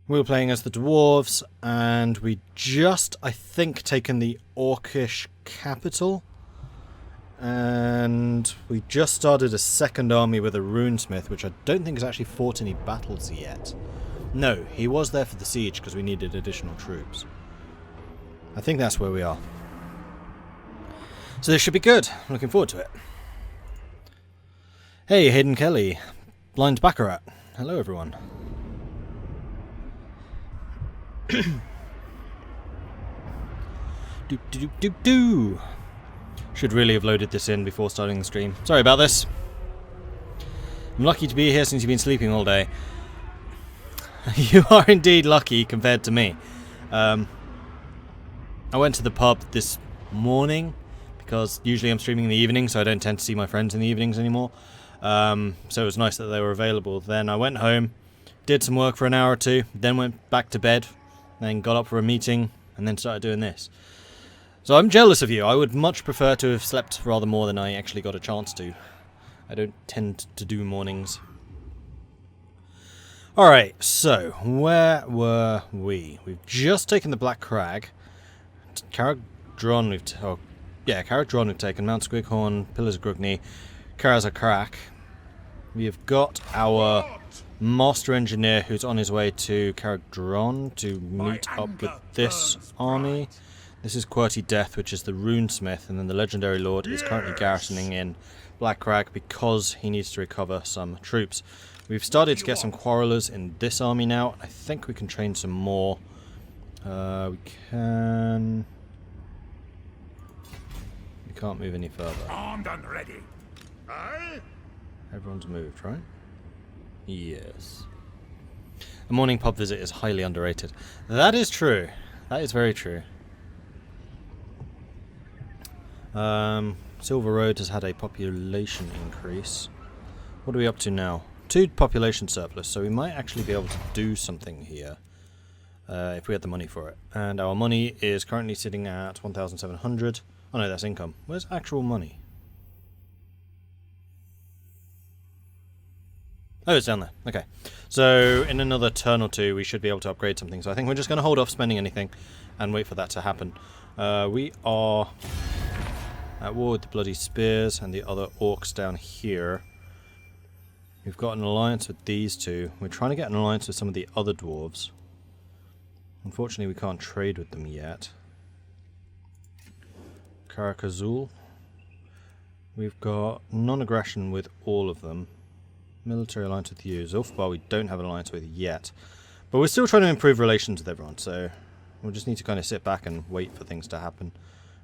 We were playing as the Dwarves, and we just, I think, taken the Orcish capital. And we just started a second army with a runesmith, which I don't think has actually fought any battles yet. No, he was there for the siege because we needed additional troops. I think that's where we are. So this should be good. I'm looking forward to it. Hey, Hayden Kelly. Blind Baccarat. Hello, everyone. Do. Should really have loaded this in before starting the stream. Sorry about this. I'm lucky to be here since you've been sleeping all day. You are indeed lucky compared to me. I went to the pub this morning because usually I'm streaming in the evening, so I don't tend to see my friends in the evenings anymore. So it was nice that they were available. Then I went home, did some work for an hour or two, then went back to bed, then got up for a meeting, and then started doing this. So I'm jealous of you. I would much prefer to have slept rather more than I actually got a chance to. I don't tend to do mornings. Alright, so where were we? We've just taken the Black Crag. Carrick Dron we've taken. Mount Squighorn, Pillars of Grugny, Karazakrak. We have got our Master Engineer who's on his way to Carrick Dron to meet up with this army. This is Qwerty Death, which is the runesmith, and then the Legendary Lord is currently garrisoning in Black Crag because he needs to recover some troops. We've started to get some quarrelers in this army now. I think we can train some more. We can't move any further. Armed and ready. Aye? Everyone's moved, right? Yes. A morning pub visit is highly underrated. That is true. That is very true. Silver Road has had a population increase. What are we up to now? 2 population surplus, so we might actually be able to do something here if we had the money for it. And our money is currently sitting at 1,700. Oh no, that's income. Where's actual money? Oh, it's down there. Okay. So in another turn or two, we should be able to upgrade something. So I think we're just going to hold off spending anything and wait for that to happen. We are at war with the Bloody Spears and the other orcs down here. We've got an alliance with these two. We're trying to get an alliance with some of the other dwarves. Unfortunately, we can't trade with them yet. Karakazul. We've got non-aggression with all of them. Military alliance with you. Zulfbar we don't have an alliance with yet. But we're still trying to improve relations with everyone, so we'll just need to kind of sit back and wait for things to happen.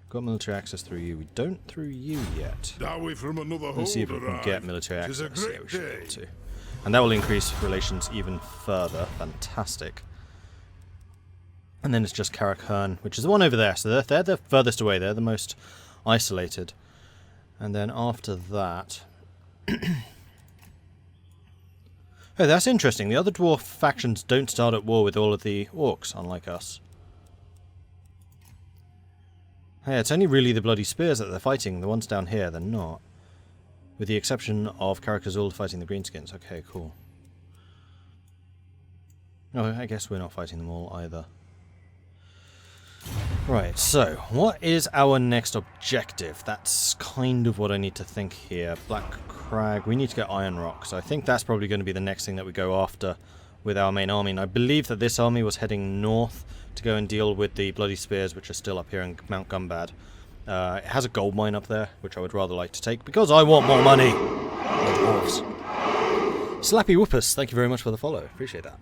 Got military access through you. We don't through you yet. Let's see if we can get military access. Yeah, we should be able to. And that will increase relations even further. Fantastic. And then it's just Carrick-Herne, which is the one over there. So they're the furthest away. They're the most isolated. And then after that... Oh, that's interesting. The other dwarf factions don't start at war with all of the orcs, unlike us. Hey, it's only really the Bloody Spears that they're fighting. The ones down here, they're not. With the exception of Karakazul fighting the Greenskins. Okay, cool. No, I guess we're not fighting them all either. Right, so, what is our next objective? That's kind of what I need to think here. Black Crag, we need to get Iron Rock, so I think that's probably going to be the next thing that we go after with our main army. And I believe that this army was heading north to go and deal with the Bloody Spears, which are still up here in Mount Gumbad. It has a gold mine up there, which I would rather like to take, because I want more money! Dwarves. Slappy Whoopus, thank you very much for the follow. Appreciate that.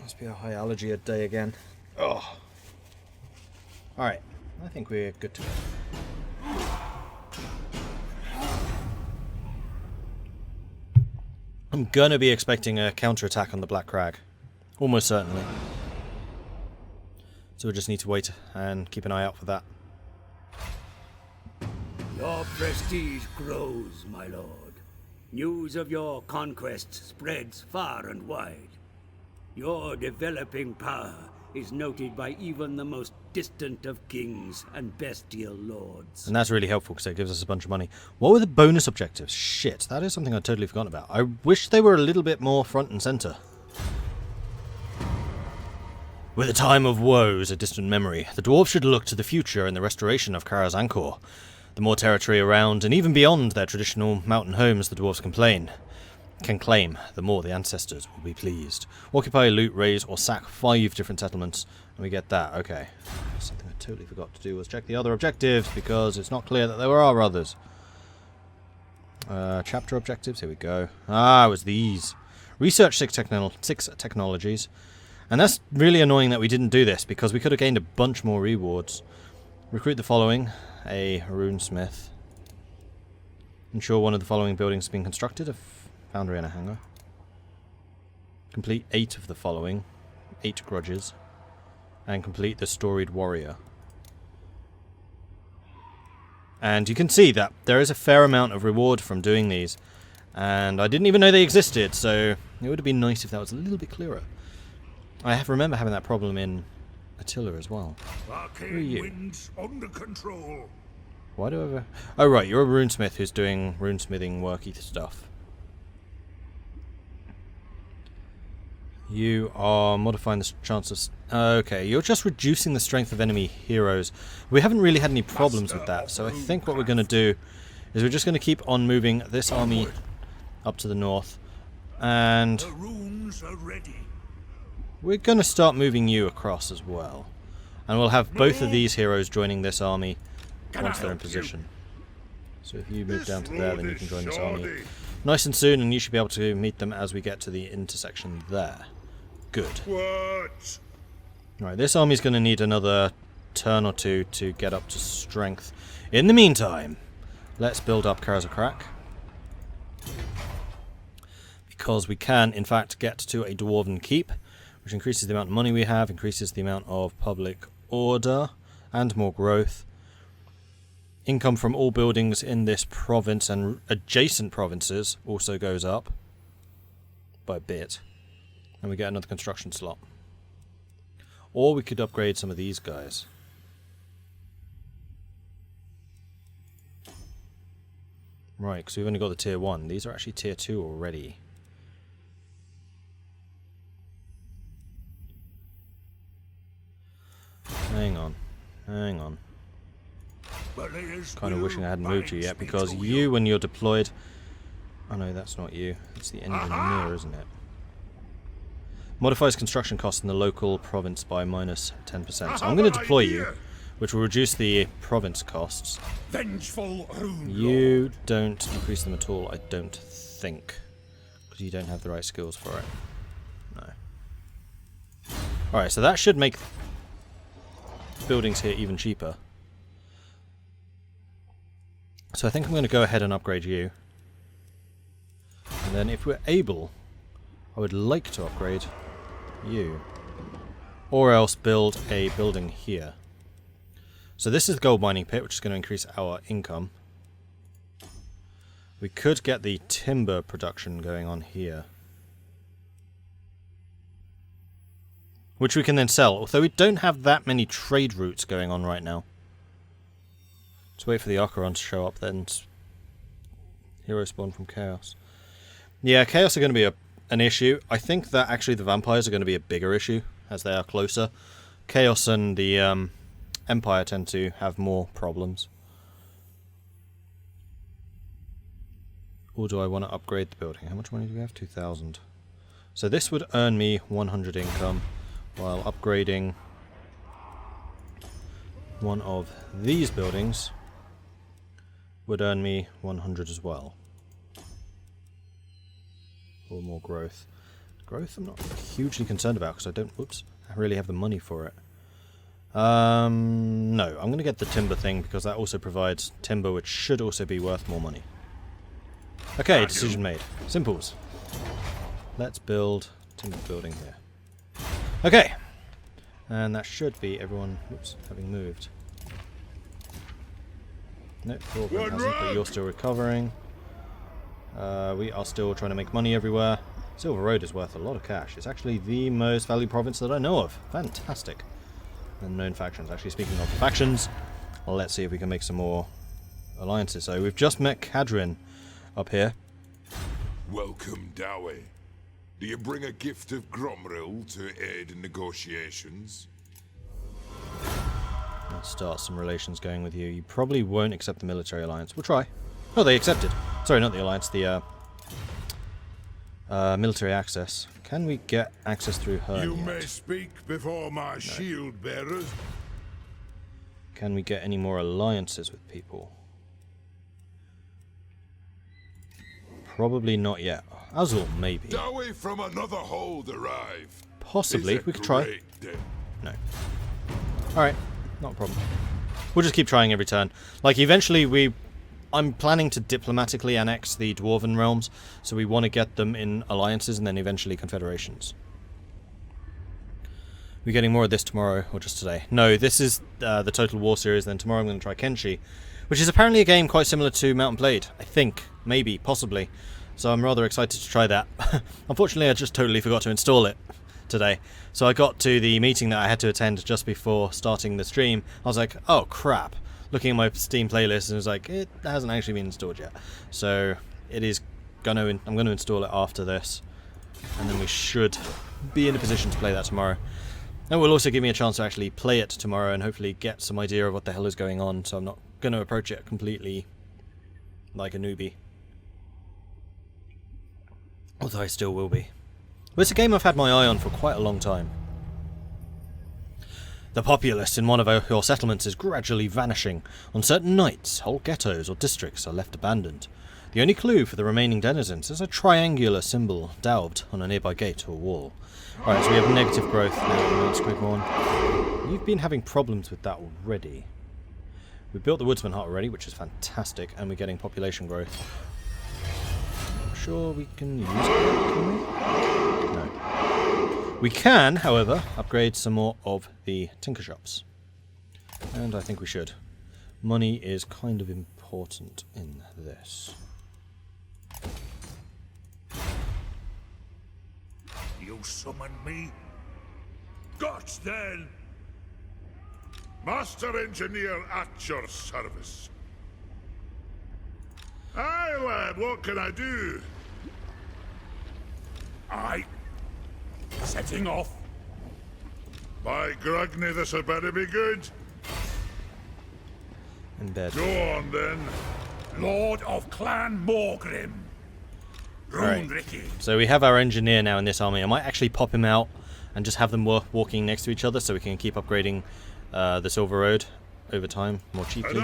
Must be a high allergy a day again. Oh. Alright, I think we're good to go. I'm gonna be expecting a counterattack on the Black Crag. Almost certainly. So we just need to wait and keep an eye out for that. Your prestige grows, my lord. News of your conquests spreads far and wide. Your developing power is noted by even the most distant of kings and bestial lords. And that's really helpful because it gives us a bunch of money. What were the bonus objectives? Shit, that is something I'd totally forgotten about. I wish they were a little bit more front and centre. With a time of woes a distant memory, the dwarves should look to the future in the restoration of Karaz Ankor. The more territory around and even beyond their traditional mountain homes the dwarves can claim, the more the ancestors will be pleased. Occupy, loot, raise, or sack 5 different settlements, and we get that. Okay. Something I totally forgot to do was check the other objectives, because it's not clear that there are others. Chapter objectives, here we go. Ah, it was these. Research 6 technologies. And that's really annoying that we didn't do this, because we could have gained a bunch more rewards. Recruit the following. A runesmith. Ensure one of the following buildings has been constructed. A foundry and a hangar. Complete 8 of the following. 8 grudges. And complete the storied warrior. And you can see that there is a fair amount of reward from doing these. And I didn't even know they existed, so it would have been nice if that was a little bit clearer. I remember having that problem in Attila as well. Who are you? Winds under control. Why do I ever... Oh right, you're a runesmith who's doing runesmithing worky stuff. You are modifying the chances... Okay, you're just reducing the strength of enemy heroes. We haven't really had any problems with that, so I think what we're going to do is we're just going to keep on moving this army up to the north. And The runes are ready. we're going to start moving you across as well. And we'll have both of these heroes joining this army once they're in position. So if you move down to there, then you can join this army nice and soon, and you should be able to meet them as we get to the intersection there. Good. What? Right, this army's going to need another turn or two to get up to strength. In the meantime, let's build up Karazakrak. Because we can, in fact, get to a dwarven keep, which increases the amount of money we have, increases the amount of public order, and more growth. Income from all buildings in this province and adjacent provinces also goes up by a bit. And we get another construction slot. Or we could upgrade some of these guys. Right, because we've only got the tier 1. These are actually tier 2 already. Hang on. Hang on. Kind of wishing I hadn't moved you yet, because you, when you're deployed... Oh no, that's not you. It's the engineer, isn't it? Modifies construction costs in the local province by minus 10%. So I'm going to deploy you, which will reduce the province costs. Vengeful rune You don't increase them at all, I don't think. Because you don't have the right skills for it. No. Alright, so that should make buildings here even cheaper. So I think I'm going to go ahead and upgrade you. And then if we're able, I would like to upgrade you. Or else build a building here. So this is the gold mining pit, which is going to increase our income. We could get the timber production going on here. Which we can then sell, although we don't have that many trade routes going on right now. Let's wait for the Archeron to show up, then hero spawn from Chaos. Yeah, Chaos are going to be an issue. I think that actually the vampires are going to be a bigger issue, as they are closer. Chaos and the Empire tend to have more problems. Or do I want to upgrade the building? How much money do we have? 2,000. So this would earn me 100 income, while upgrading one of these buildings would earn me 100 as well. Or more growth. Growth I'm not hugely concerned about because I don't really have the money for it. No, I'm going to get the timber thing because that also provides timber, which should also be worth more money. Okay, decision made. Simples. Let's build timber building here. Okay. And that should be everyone having moved. Nope, Dwarfen hasn't, but you're still recovering. We are still trying to make money everywhere. Silver Road is worth a lot of cash. It's actually the most valued province that I know of. Fantastic. Unknown factions. Actually, speaking of factions, let's see if we can make some more alliances. So we've just met Cadrin up here. Welcome, Dowie. Do you bring a gift of Gromril to aid in negotiations? Let's start some relations going with you. You probably won't accept the military alliance. We'll try. Oh, they accepted. Sorry, not the alliance, the military access. Can we get access through her? You may speak before my shield bearers. Can we get any more alliances with people? Probably not yet. Azul, maybe. Dowie from another hold arrived. Possibly. It's a We could try. great day. No. Alright. Not a problem. We'll just keep trying every turn. Like, eventually I'm planning to diplomatically annex the Dwarven realms, so we want to get them in alliances and then eventually confederations. We're getting more of this tomorrow, or just today? No, this is the Total War series, then tomorrow I'm going to try Kenshi, which is apparently a game quite similar to Mount and Blade, I think. Maybe, possibly. So I'm rather excited to try that. Unfortunately, I just totally forgot to install it today. So I got to the meeting that I had to attend just before starting the stream. I was like, oh crap. Looking at my Steam playlist and it was like, it hasn't actually been installed yet. So it is I'm going to install it after this. And then we should be in a position to play that tomorrow. And it will also give me a chance to actually play it tomorrow and hopefully get some idea of what the hell is going on. So I'm not going to approach it completely like a newbie. Although I still will be. But it's a game I've had my eye on for quite a long time. The populace in one of your settlements is gradually vanishing. On certain nights, whole ghettos or districts are left abandoned. The only clue for the remaining denizens is a triangular symbol daubed on a nearby gate or wall. Alright, so we have negative growth now in Squidmorn. You've been having problems with that already. We built the Woodsman Hut already, which is fantastic, and we're getting population growth. I'm sure we can use it, can we? No. We can, however, upgrade some more of the tinker shops. And I think we should. Money is kind of important in this. You summoned me? Gods then! Master Engineer at your service. Aye, lad, what can I do? Aye. Setting off. By Grugny, this had better be good. In bed. Go on, then. Lord of Clan Morgrim. Right. Ricky. So we have our engineer now in this army. I might actually pop him out and just have them walking next to each other so we can keep upgrading the Silver Road over time more cheaply.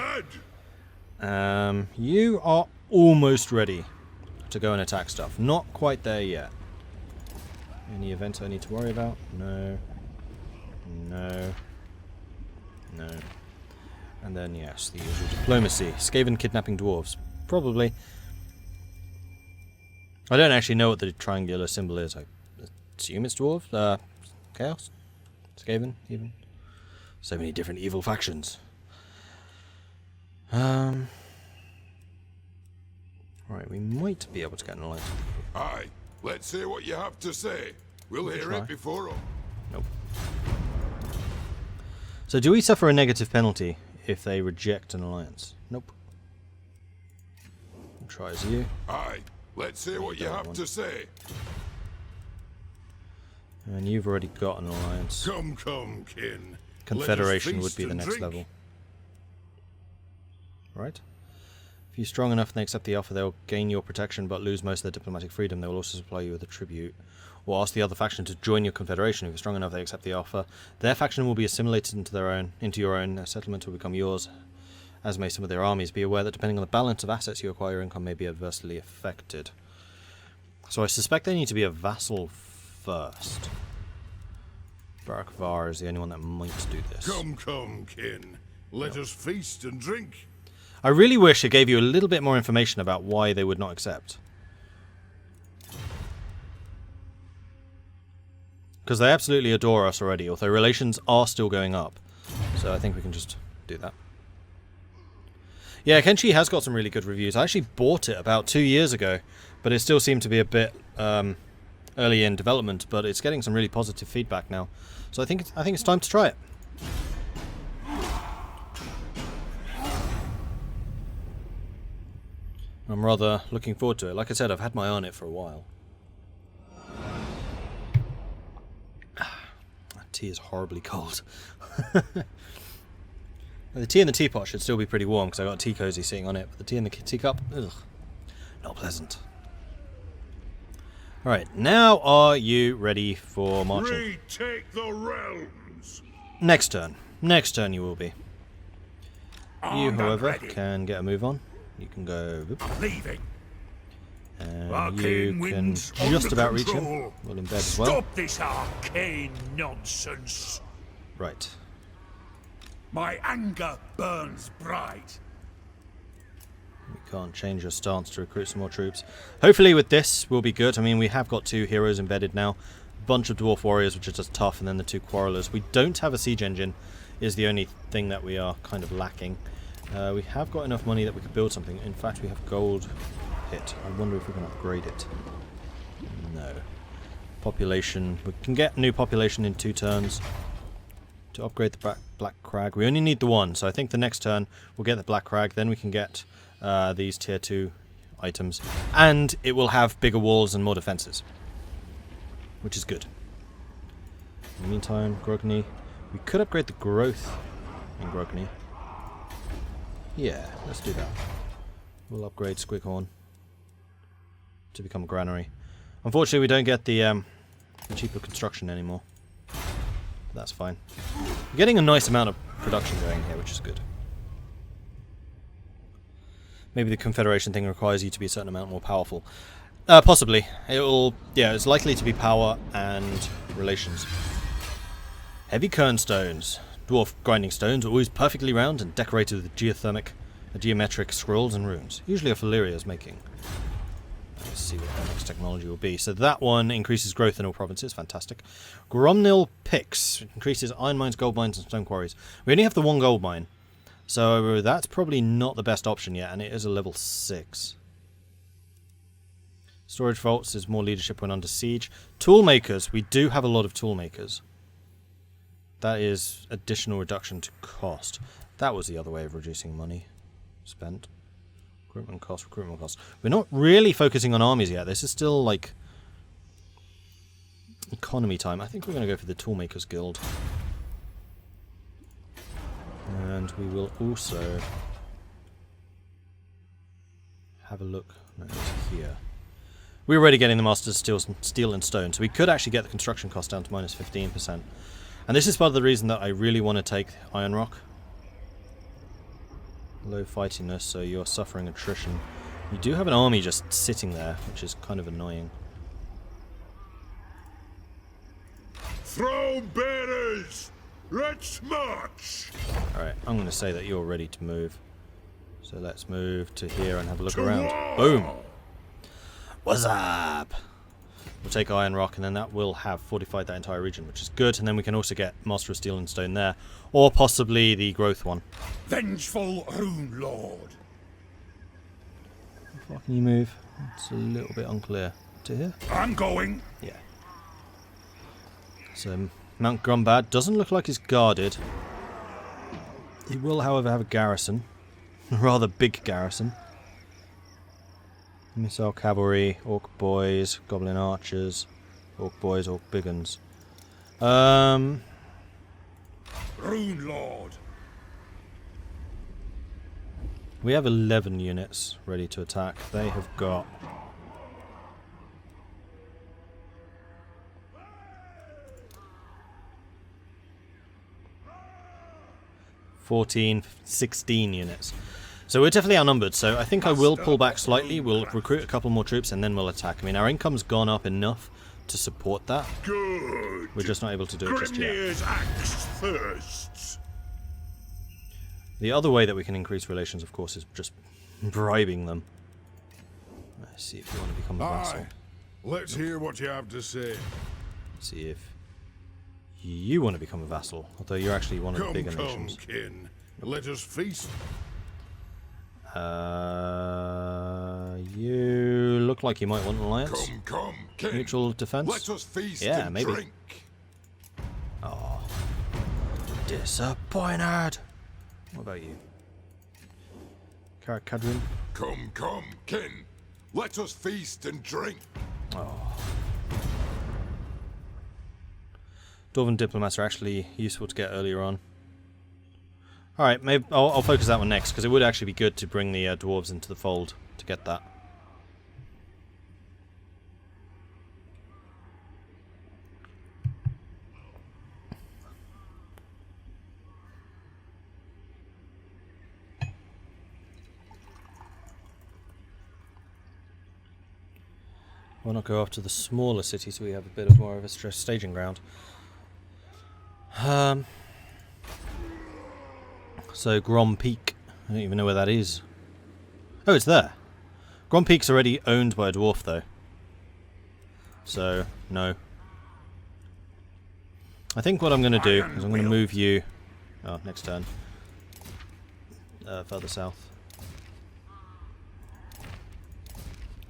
You are almost ready to go and attack stuff. Not quite there yet. Any events I need to worry about? No. No. No. And then, yes, the usual diplomacy. Skaven kidnapping dwarves. Probably. I don't actually know what the triangular symbol is. I assume it's dwarves. Chaos? Skaven, even. So many different evil factions. Right, we might be able to get an alliance. Aye, let's hear what you have to say. We'll hear it before all. Nope. So do we suffer a negative penalty if they reject an alliance? Nope. We'll try as you. Aye, let's hear what you have to say. And you've already got an alliance. Come, kin. Confederation would be the next level. Right? If you're strong enough and they accept the offer, they'll gain your protection but lose most of their diplomatic freedom. They will also supply you with a tribute. Or ask the other faction to join your confederation. If you're strong enough, they accept the offer. Their faction will be assimilated into your own. Their settlement will become yours, as may some of their armies. Be aware that depending on the balance of assets you acquire, your income may be adversely affected. So I suspect they need to be a vassal first. Barak Var is the only one that might do this. Come, kin. Let us feast and drink. I really wish it gave you a little bit more information about why they would not accept. Because they absolutely adore us already, although relations are still going up. So I think we can just do that. Yeah, Kenshi has got some really good reviews. I actually bought it about 2 years ago, but it still seemed to be a bit early in development, but it's getting some really positive feedback now. So I think it's time to try it. I'm rather looking forward to it. Like I said, I've had my eye on it for a while. That tea is horribly cold. The tea in the teapot should still be pretty warm because I got a tea cozy sitting on it, but the tea in the teacup, ugh, not pleasant. Alright, now are you ready for marching? Retake the realms. Next turn. Next turn you will be. You, Armed and however, ready. can get a move on. You can go... Whoop, Leaving. and Arcane you can winds just under about reach him. control. Well, in bed as well. Stop this arcane nonsense. Right. My anger burns bright. We can't change your stance to recruit some more troops. Hopefully with this we'll be good. I mean, we have got 2 heroes embedded now. A bunch of dwarf warriors, which are just tough, and then the 2 quarrelers. We don't have a siege engine, is the only thing that we are kind of lacking. We have got enough money that we could build something. In fact, we have gold hit. I wonder if we can upgrade it. No. Population. We can get new population in 2 turns. To upgrade the Black Crag. We only need the 1, so I think the next turn we'll get the Black Crag, then we can get these tier 2 items. And it will have bigger walls and more defenses. Which is good. In the meantime, Grogny. We could upgrade the growth in Grogny. Yeah, let's do that. We'll upgrade Squighorn to become a granary. Unfortunately, we don't get the cheaper construction anymore. That's fine. We're getting a nice amount of production going here, which is good. Maybe the Confederation thing requires you to be a certain amount more powerful. Possibly. It's likely to be power and relations. Heavy kernstones. Dwarf grinding stones are always perfectly round and decorated with geometric scrolls and runes. Usually a Faleria's making. Let's see what the next technology will be. So that one increases growth in all provinces. Fantastic. Gromnil Picks increases iron mines, gold mines, and stone quarries. We only have the 1 gold mine. So that's probably not the best option yet, and it is a level 6. Storage vaults is more leadership when under siege. Tool makers. We do have a lot of tool makers. That is additional reduction to cost. That was the other way of reducing money spent. Recruitment costs. We're not really focusing on armies yet. This is still like economy time. I think we're going to go for the Toolmakers Guild. And we will also have a look here. We're already getting the Masters Steel and Stone, so we could actually get the construction cost down to minus 15%. And this is part of the reason that I really want to take Iron Rock. Low fightiness, so you're suffering attrition. You do have an army just sitting there, which is kind of annoying. Throne bearers, let's march. Alright, I'm going to say that you're ready to move. So let's move to here and have a look To around. war! Boom! What's up? We'll take Iron Rock, and then that will have fortified that entire region, which is good. And then we can also get Master of Steel and Stone there, or possibly the Growth one. Vengeful Rune Lord. How far can you move? It's a little bit unclear. To here? I'm going. Yeah. So Mount Grumbad doesn't look like it's guarded. He will, however, have a garrison. A rather big garrison. Missile cavalry, orc boys, goblin archers, orc boys, orc biggins. Rune Lord. We have 11 units ready to attack. They have got 14, 16 units. So we're definitely outnumbered, so I think I will pull back slightly. We'll recruit a couple more troops and then we'll attack. I mean, our income's gone up enough to support that. Good. We're just not able to do it just yet. Grimnir's axe first. The other way that we can increase relations, of course, is just bribing them. Let's see if you want to become a vassal. Aye. Let's hear what you have to say. See if you want to become a vassal, although you're actually one of the bigger nations. kin. Let us feast. You look like you might want an alliance. Come, kin. Neutral defense. Let us feast Yeah, and maybe. drink. Oh, disappointed. What about you? Cadrin? Come, kin. Let us feast and drink. Oh. Dwarven diplomats are actually useful to get earlier on. Alright, maybe I'll focus that one next, because it would actually be good to bring the dwarves into the fold to get that. Why not go after the smaller cities so we have a bit of more of a staging ground? So Grom Peak. I don't even know where that is. Oh, it's there. Grom Peak's already owned by a dwarf, though. So, no. I think what I'm going to do is I'm going to move you... Oh, next turn. Further south.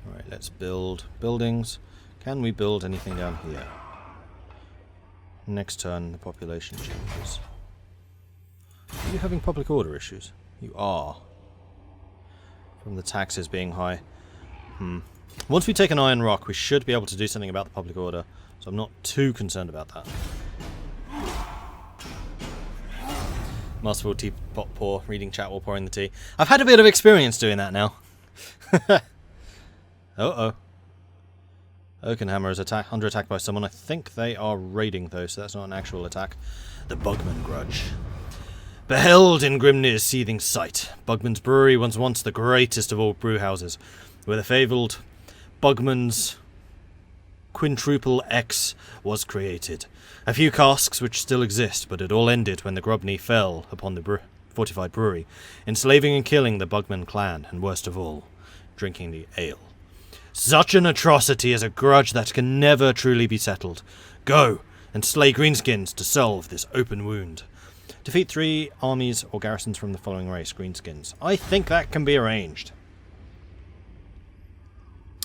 Alright, let's build buildings. Can we build anything down here? Next turn, the population changes. Are you having public order issues? You are. From the taxes being high. Once we take an Iron Rock, we should be able to do something about the public order. So I'm not too concerned about that. Masterful teapot pour, reading chat while pouring the tea. I've had a bit of experience doing that now. Uh-oh. Oakenhammer is under attack by someone. I think they are raiding, though, so that's not an actual attack. The Bugman Grudge. Beheld in Grimnir's seething sight, Bugman's Brewery was once the greatest of all brewhouses, where the fabled Bugman's Quintuple X was created. A few casks which still exist, but it all ended when the Grubney fell upon the fortified brewery, enslaving and killing the Bugman clan, and worst of all, drinking the ale. Such an atrocity is a grudge that can never truly be settled. Go, and slay Greenskins to solve this open wound. Defeat 3 armies or garrisons from the following race, Greenskins. I think that can be arranged.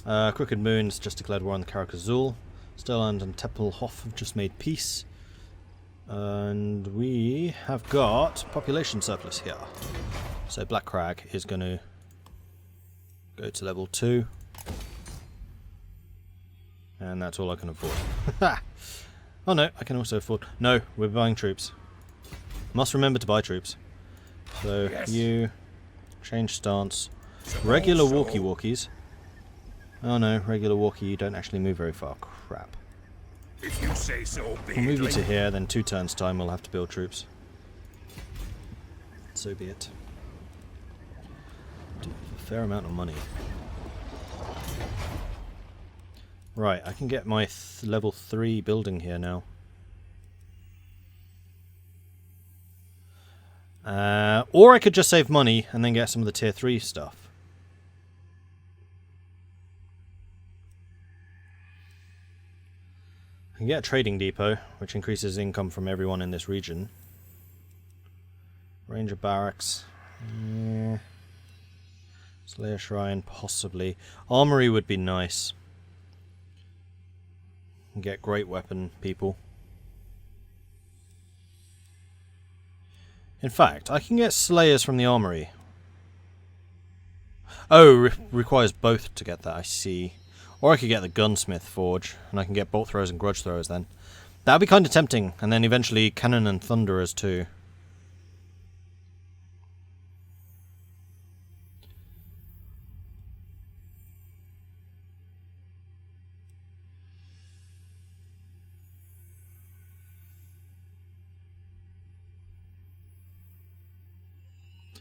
Crooked Moon's just declared war on the Karak Azul. Sterland and Teppelhof have just made peace. And we have got population surplus here. So Black Crag is going to go to level 2. And that's all I can afford. Oh no, I can also afford... No, we're buying troops. Must remember to buy troops. So, yes. You... Change stance. Regular walkie-walkies. Oh no, regular walkie, you don't actually move very far. Crap. If you say so, We'll move you to here, then 2 turns time we'll have to build troops. So be it. Do a fair amount of money. Right, I can get my level 3 building here now. Or I could just save money and then get some of the tier 3 stuff. I can get a trading depot, which increases income from everyone in this region. Ranger barracks. Yeah. Slayer shrine, possibly. Armory would be nice. Get great weapon people. In fact, I can get slayers from the armory. Oh, requires both to get that, I see. Or I could get the gunsmith forge, and I can get bolt throwers and grudge throwers then. That would be kind of tempting, and then eventually cannon and thunderers too.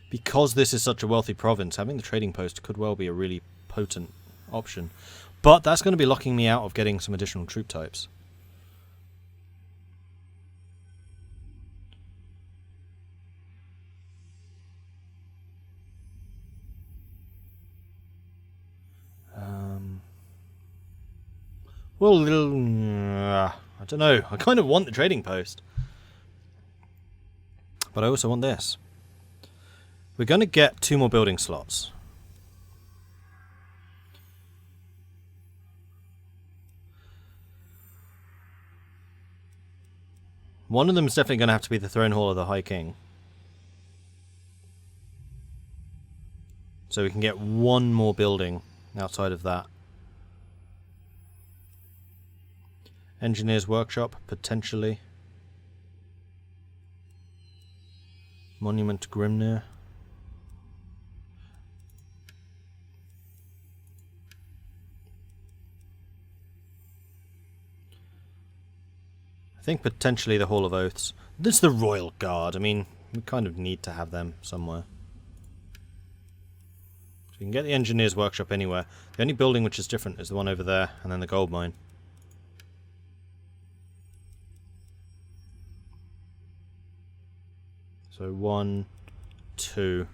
Because this is such a wealthy province, having the trading post could well be a really potent option. But that's going to be locking me out of getting some additional troop types. Well, I don't know. I kind of want the trading post. But I also want this. We're going to get 2 more building slots. One of them is definitely going to have to be the Throne Hall of the High King. So we can get one more building outside of that. Engineer's Workshop, potentially. Monument to Grimnir. I think potentially the Hall of Oaths. This is the Royal Guard. I mean, we kind of need to have them somewhere. So we can get the Engineer's Workshop anywhere. The only building which is different is the one over there, and then the gold mine. So 1, 2.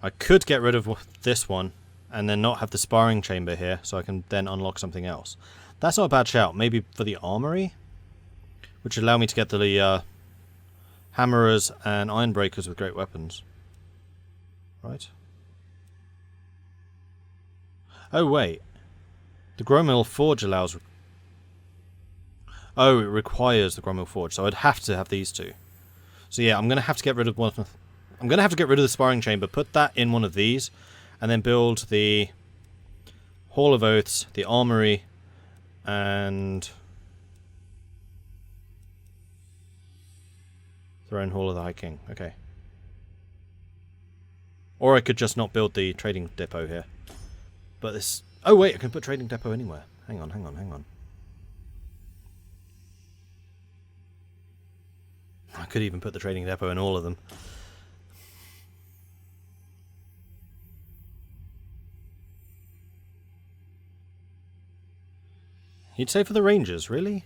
I could get rid of this one, and then not have the sparring chamber here, so I can then unlock something else. That's not a bad shout. Maybe for the armory? Which would allow me to get the hammerers and ironbreakers with great weapons. Right? Oh, wait. The Grommill Forge allows... Oh, it requires the Grommill Forge, so I'd have to have these two. So yeah, I'm going to have to get rid of one... I'm going to have to get rid of the sparring chamber, put that in one of these, and then build the Hall of Oaths, the armory, and... Throne Hall of the High King. Okay. Or I could just not build the trading depot here. But this... Oh wait, I can put trading depot anywhere. Hang on, hang on, hang on. I could even put the trading depot in all of them. You'd say for the Rangers, really?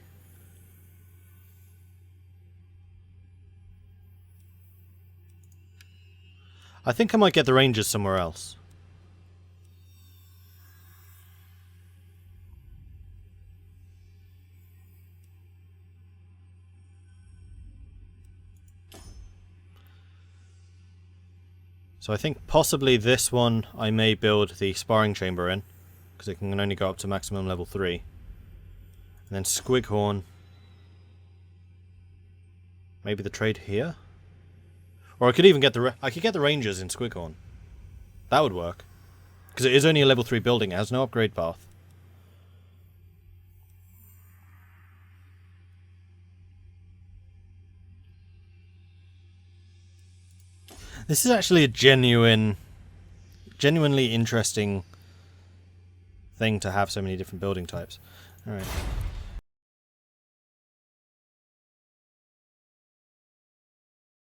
I think I might get the Rangers somewhere else. So I think possibly this one I may build the sparring chamber in, because it can only go up to maximum level 3. And then Squighorn. Maybe the trade here? Or I could even get the Rangers in Squighorn. That would work. Because it is only a level 3 building, it has no upgrade path. This is actually a genuinely interesting thing to have so many different building types. Alright.